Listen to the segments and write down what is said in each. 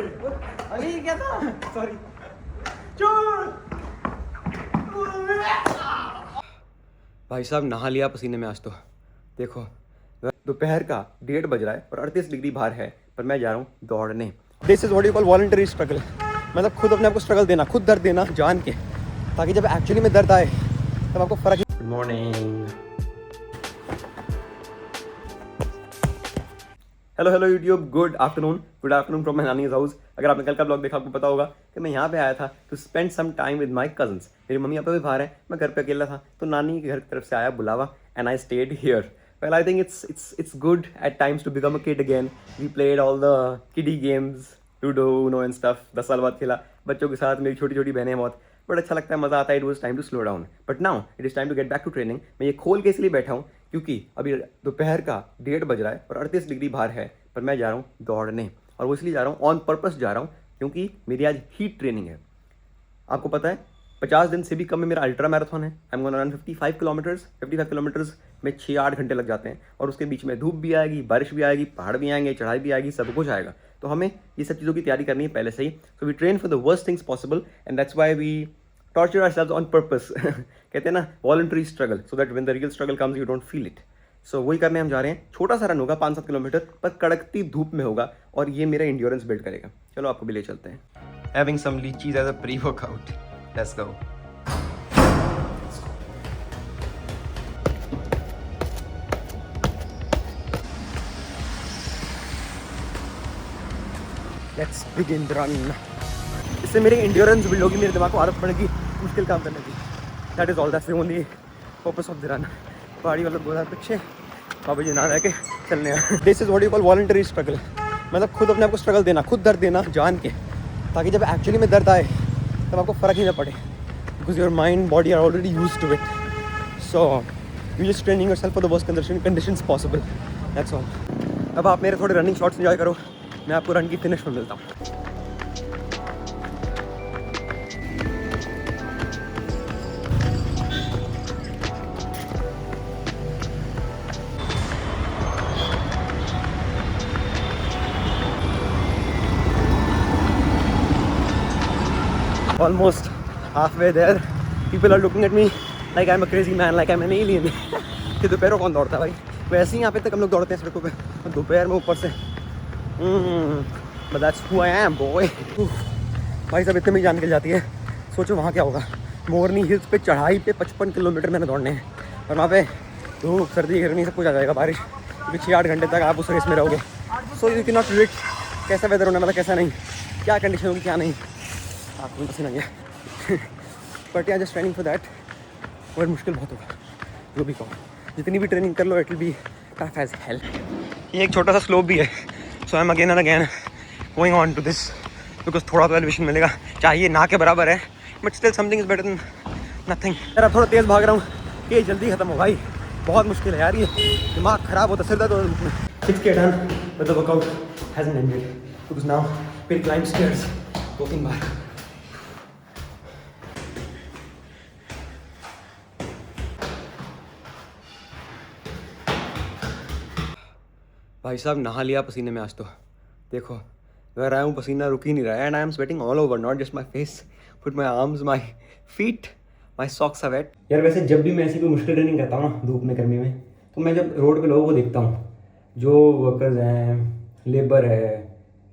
अभी क्या था? सॉरी। भाई साहब नहा लिया पसीने में आज तो। देखो दोपहर का 1:30 बज रहा है और 38 डिग्री बाहर है, पर मैं जा रहा हूँ दौड़ने। This is what you call voluntary struggle. मतलब खुद अपने आप को स्ट्रगल देना, खुद दर्द देना जान के, ताकि जब एक्चुअली में दर्द आए तब आपको फर्क। Good morning. Hello YouTube, good afternoon from my nannies house. अगर आपने कल का ब्लॉग देखा आपको पता होगा कि मैं यहाँ पे आया था to spend some time with my cousins. मेरी मम्मी यहाँ पे भी बाहर है, मैं घर पे अकेला था, तो नानी के घर की तरफ से आया बुलावा and I stayed here. Well, I think it's good at times to become a kid again. We played all the kiddie games, Ludo, Uno and stuff. 10 साल बाद खेला बच्चों के साथ, मेरी छोटी छोटी बहनें बहुत, बड़ा अच्छा लगता है, मज़ा आता है। It was time to slow down. But now it is time to get back to training. मैं ये खोल के इसलिए बैठा हूँ क्योंकि अभी दोपहर का 1:30 बज रहा है और 38 डिग्री बाहर है, पर मैं जा रहा हूँ दौड़ने। और वो इसलिए जा रहा हूँ, ऑन पर्पस जा रहा हूँ, क्योंकि मेरी आज हीट ट्रेनिंग है। आपको पता है 50 दिन से भी कम में मेरा अल्ट्रा मैराथन है। आई am gonna run 55 kilometres. 55 kilometres में 6-8 घंटे लग जाते हैं, और उसके बीच में धूप भी आएगी, बारिश भी आएगी, पहाड़ भी आएंगे, चढ़ाई भी आएगी, सब कुछ आएगा। तो हमें ये सब चीज़ों की तैयारी करनी है पहले से ही। So we train for the worst things possible and that's why we torture ourselves on purpose. कहते हैं ना voluntary struggle, so that when the real struggle comes you don't feel it. So वही करने हम जा रहे हैं। छोटा सा रन होगा 5-7 किलोमीटर, पर कड़कती धूप में होगा, और ये मेरा इंड्योरेंस बिल्ड करेगा। चलो आपको भी ले चलते हैं। Having some lychees as a pre workout. Let's go. Let's begin the run. इससे मेरी इंड्योरेंस बिल्ड होगी, मेरे दिमाग को आदत पड़ेगी मुश्किल काम करने की। That is all, that's the only purpose of the run. पहाड़ी वाला 2000 पीछे, बाबा जी ना रह के चलने हैं। This is what you call voluntary struggle. मतलब खुद अपने आप को स्ट्रगल देना, खुद दर्द देना जान के, ताकि जब एक्चुअली में दर्द आए तब आपको फ़र्क ही ना पड़े, because your mind body are already used to it. So you just training yourself for the worst conditions possible, that's all. अब आप मेरे थोड़े रनिंग शॉट्स एंजॉय करो, मैं आपको रन की फिनिश में मिलता हूँ। Almost halfway there. People are looking at me like I'm a crazy man, like I'm an alien. कि दोपहर को कौन दौड़ता है भाई? वैसे ही यहाँ पे तक हम लोग दौड़ते हैं सड़कों पे, दोपहर में ऊपर से। But that's who I am, boy. भाई साहब इतने में जान निकल जाती है। सोचो वहाँ क्या होगा। मोरनी हिल्स पे चढ़ाई पे 55 किलोमीटर मैंने दौड़ने हैं, और वहाँ पे धूप, सर्दी, गर्मी सब कुछ आ जाएगा, बारिश, क्योंकि 6-8 घंटे तक आप उस रेस में रहोगे। So you can not predict कैसा वेदर होने वाला, कैसा नहीं, क्या कंडीशन होगी, क्या नहीं, आपको भी पसीना है। बट या जस्ट ट्रेनिंग फॉर दैट। और मुश्किल बहुत होगा, जो भी कहो, जितनी भी ट्रेनिंग कर लो, it will be tough as hell. ये एक छोटा सा स्लोप भी है, so I am again and again going on to this, because थोड़ा तो एलिवेशन मिलेगा, चाहिए ना के बराबर है, but still something is better than nothing. यार अब थोड़ा तेज़ भाग रहा हूँ कि ये जल्दी खत्म हो भाई, बहुत मुश्किल है यार, ये दिमाग ख़राब होता, सिर दर्द होता है। It's get done, but the workout hasn't ended, because now we'll climb stairs, walking back. भाई साहब नहा लिया पसीने में आज तो। देखो मैं आया हूँ, पसीना रुक ही नहीं रहा है, and I am sweating all over, not just my face, but my arms, my feet, my socks are wet. यार वैसे जब भी मैं ऐसी कोई मुश्किल ट्रेनिंग करता हूँ ना धूप में, गर्मी में, तो मैं जब रोड पे लोगों को देखता हूँ, जो वर्कर्स हैं, लेबर है,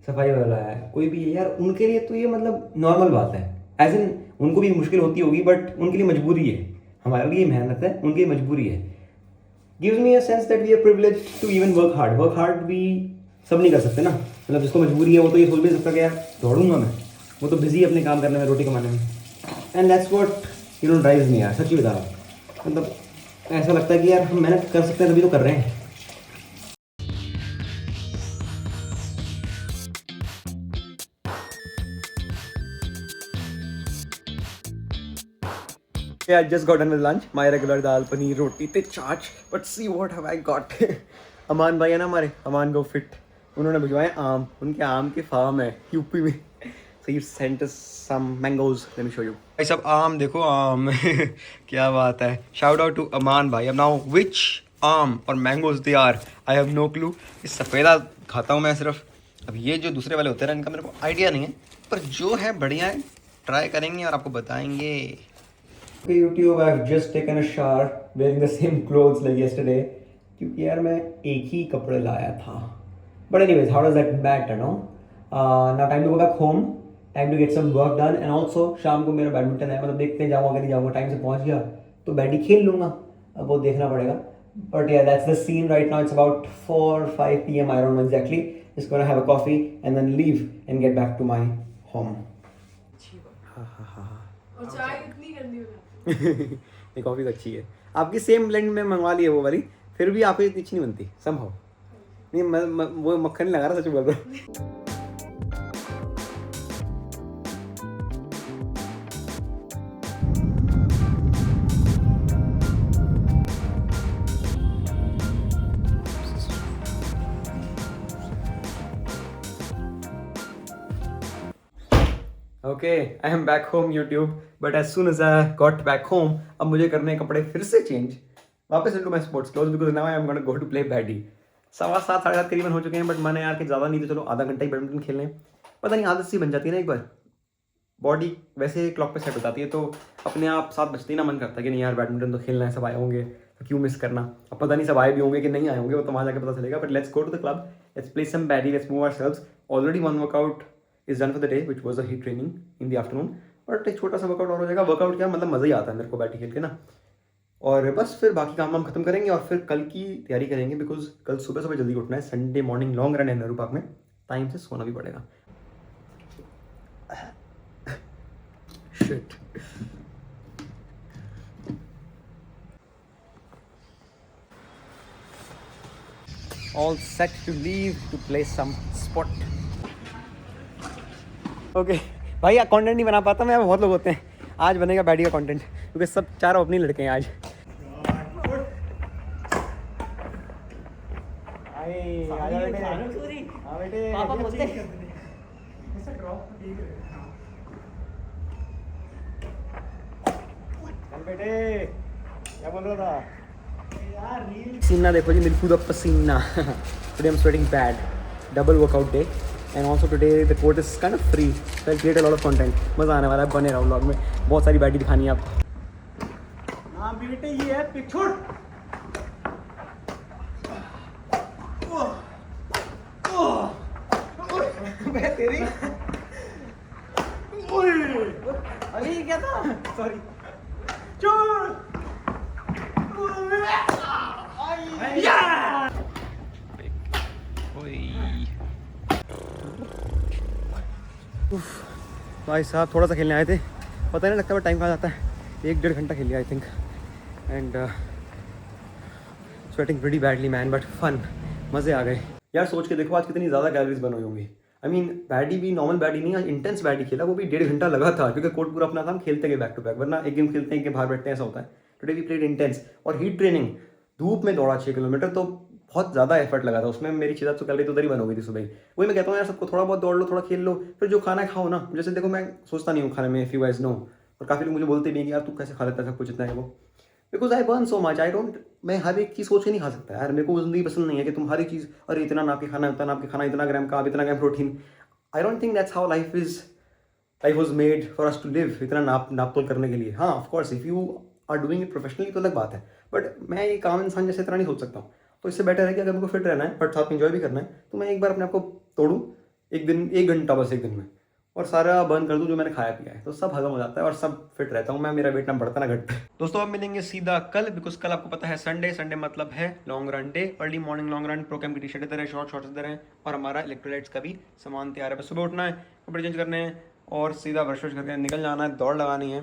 सफाई वाला है, कोई भी है यार, उनके लिए तो ये मतलब नॉर्मल बात है। एज इन उनको भी मुश्किल होती होगी, बट उनके लिए मजबूरी है, हमारे लिए मेहनत है, उनकी मजबूरी है। gives me a sense that we are privileged to even work hard. Work hard भी सब नहीं कर सकते ना, मतलब जिसको मजबूरी है वो तो ये सोच भी सकता कि यार दौड़ूंगा मैं, वो तो बिजी है अपने काम करने में, रोटी कमाने में। And that's what you know drives me यार, सच्ची बता रहा हूँ। मतलब ऐसा लगता है कि यार हम मेहनत कर सकते हैं तभी तो कर रहे हैं। Yeah, I just got done with lunch. My regular dal, paneer, roti, te chaach. But see what have I got? अमान भाई है ना हमारे, अमान गो फिट, उन्होंने भिजवाए आम, उनके आम के फार्म है यूपी में। So he sent us some mangoes. Let me show you. भाई सब आम देखो, आम क्या बात है। Shout out to अमान भाई। अब now which आम और mangoes they are, I have no clue. इस सफ़ेदा खाता हूँ मैं सिर्फ, अब ये जो दूसरे वाले होते हैं इनका मेरे को आइडिया नहीं है, पर जो है बढ़िया है, ट्राई करेंगे और आपको बताएंगे। Okay, YouTube, I've just taken a shower wearing the same clothes like yesterday. क्योंकि यार मैं एक ही कपड़े लाया था. But anyways, how does that matter, no? Now time to go back home, time to get some work done, and also शाम को मेरा बैडमिंटन है, मतलब देखते हैं जाऊँगा नहीं जाऊँगा, टाइम से पहुँच गया तो बैट ही खेल लूँगा, अब वो देखना पड़ेगा. But yeah, that's the scene right now. It's about 4-5 p.m. I don't know exactly. Just gonna have a coffee and then leave and get back to my home. और चाय इतनी गंदी हो ये कॉफ़ी अच्छी है आपकी, सेम ब्लेंड में मंगवा ली है वो वाली, फिर भी आपकी इतनी अच्छी नहीं बनती संभव नहीं। वो मक्खन नहीं लगा रहा, सच बोल रहा हूँ। Okay, I am back home YouTube, but as soon as I got back home, अब मुझे करने कपड़े फिर से चेंज, वापस into my sports cloth, because now I am gonna go to play baddy. 7:15 7:30 करीबन हो चुके हैं, बट मैंने यार कि ज़्यादा नहीं तो चलो आधा घंटा ही बैडमिंटन खेलने, पता नहीं आदत सी बन जाती है ना एक बार, बॉडी वैसे क्लॉक पे सेट हो जाती है, तो अपने आप 7 बजते ही ना मन करता है कि नहीं यार बैडमिंटन तो खेलना है, सब आए होंगे तो क्यों मिस करना। अब पता नहीं सब आए भी होंगे कि नहीं आए होंगे, वो तो वहाँ जाकर पता चलेगा, but let's go to the club, let's play some baddy, let's move ourselves. Already one workout is done for the day which was a HIIT training in the afternoon, but एक छोटा सा वर्कआउट और हो जाएगा। Workout क्या मतलब, मज़ा ही आता है मेरे को बैठी खेल के ना, और बस फिर बाकी काम वाम खत्म करेंगे और फिर कल की तैयारी करेंगे, बिकॉज कल सुबह सुबह जल्दी उठना है, संडे मॉर्निंग लॉन्ग रन है नेहरू पार्क में, टाइम से सोना भी पड़ेगा। Shit. All set to leave to play some sport. Okay, भाई कंटेंट नहीं बना पाता मैं, बहुत लोग होते हैं, आज बनेगा बैडी का कंटेंट, क्योंकि सब चारों अपनी लड़के हैं आज। पापा बोलते बेटे क्या बोल रहा था पसीना देखो जी, मिल्कू द पसीना। Today I am sweating bad, double workout day, and also today the court is kind of free, so I create a lot of content, मज़ा आने वाला है, बने रहो व्लॉग में, बहुत सारी बैटी दिखानी है आपको। हाँ बेटे ये है पिछोड़, तेरी अरे क्या था, सॉरी भाई साहब थोड़ा सा खेलने आए थे, पता नहीं लगता टाइम कहाँ जाता है, 1-1.5 घंटा खेल लिया I think, and sweating pretty badly man, but fun, मज़े आ गए यार। सोच के देखो आज कितनी ज़्यादा कैलोरीज बर्न हुई होंगी। आई मीन बैडी भी नॉर्मल बैडी नहीं, आज इंटेंस बैडी खेला, वो भी 1.5 घंटा लगा था, क्योंकि कोर्ट पूरा अपना था, हम खेलते गए बैक टू बैक, वरना एक गेम खेलते हैं एक गेम बाहर बैठते हैं, ऐसा होता है। टुडे वी प्लेड इंटेंस, और हीट ट्रेनिंग, धूप में दौड़ा 6 किलोमीटर, तो बहुत ज़्यादा एफर्ट लगा था उसमें, मेरी 600 कैलोरी तो उधर ही बन हो गई थी सुबह। वही मैं कहता हूँ यार, सबको थोड़ा बहुत दौड़ लो, थोड़ा खेल लो, फिर जो खाना है खाओ ना। जैसे देखो मैं सोचता नहीं हूँ खाने में, इफ यू गाइस नो, और काफ़ी लोग मुझे बोलते भी हैं कि यार तू कैसे खा लेता है सब कुछ इतना है वो, because I burn so much, I don't, मैं हर एक चीज़ सोच के नहीं खा सकता यार, मेरे को ज़िंदगी पसंद नहीं है कि तुम हर एक चीज़, अरे इतना नाप के खाना, उतना नाप के खाना, इतना ग्राम का, इतना gram protein. I don't think that's how life is, life was made for us to live, इतना नाप तोल करने के लिए। हाँ of course if you are doing it professionally तो अलग बात है, बट मैं एक आम इंसान जैसे इतना नहीं सोच सकता हूँ, तो इससे बेटर है कि अगर मेरे को फिट रहना है बट साथ में इंजॉय भी करना है, तो मैं एक बार अपने आप को तोड़ूँ, एक दिन 1 घंटा बस, एक दिन में, और सारा बर्न कर दूं जो मैंने खाया पिया है, तो सब हजम हो जाता है और सब फिट रहता हूँ मैं, मेरा वेट ना बढ़ता ना घटता। दोस्तों अब मिलेंगे सीधा कल, बिकॉज कल आपको पता है संडे मतलब है long run day, early morning long run, Procam की टी शर्ट इधर है, शॉर्ट्स इधर हैं, और हमारा इलेक्ट्रोलाइट्स का भी सामान तैयार है, बस सुबह उठना है, कपड़े चेंज करने हैं और सीधा ब्रश वश करके निकल जाना है, दौड़ लगानी है।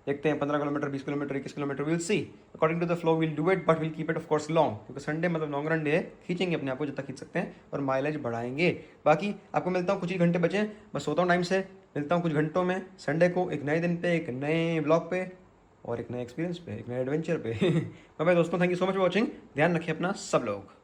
देखते हैं 15 kilometre, 20 kilometre, 21 kilometre, will see according to the flow will do it, but will keep it of course long, क्योंकि संडे मतलब लॉन्ग रन डे है, खींचेंगे अपने आप को जितना खींच सकते हैं और माइलेज बढ़ाएंगे। बाकी आपको मिलता हूँ, कुछ ही घंटे बचे, बस सोता हूँ टाइम से, मिलता हूँ कुछ घंटों में संडे को, एक नए दिन पे, एक नए ब्लॉग पे, और एक नए एक्सपीरियंस पे, एक नए एडवेंचर पे। बाय बाय दोस्तों, thank you so much for watching, ध्यान रखिए अपना सब लोग।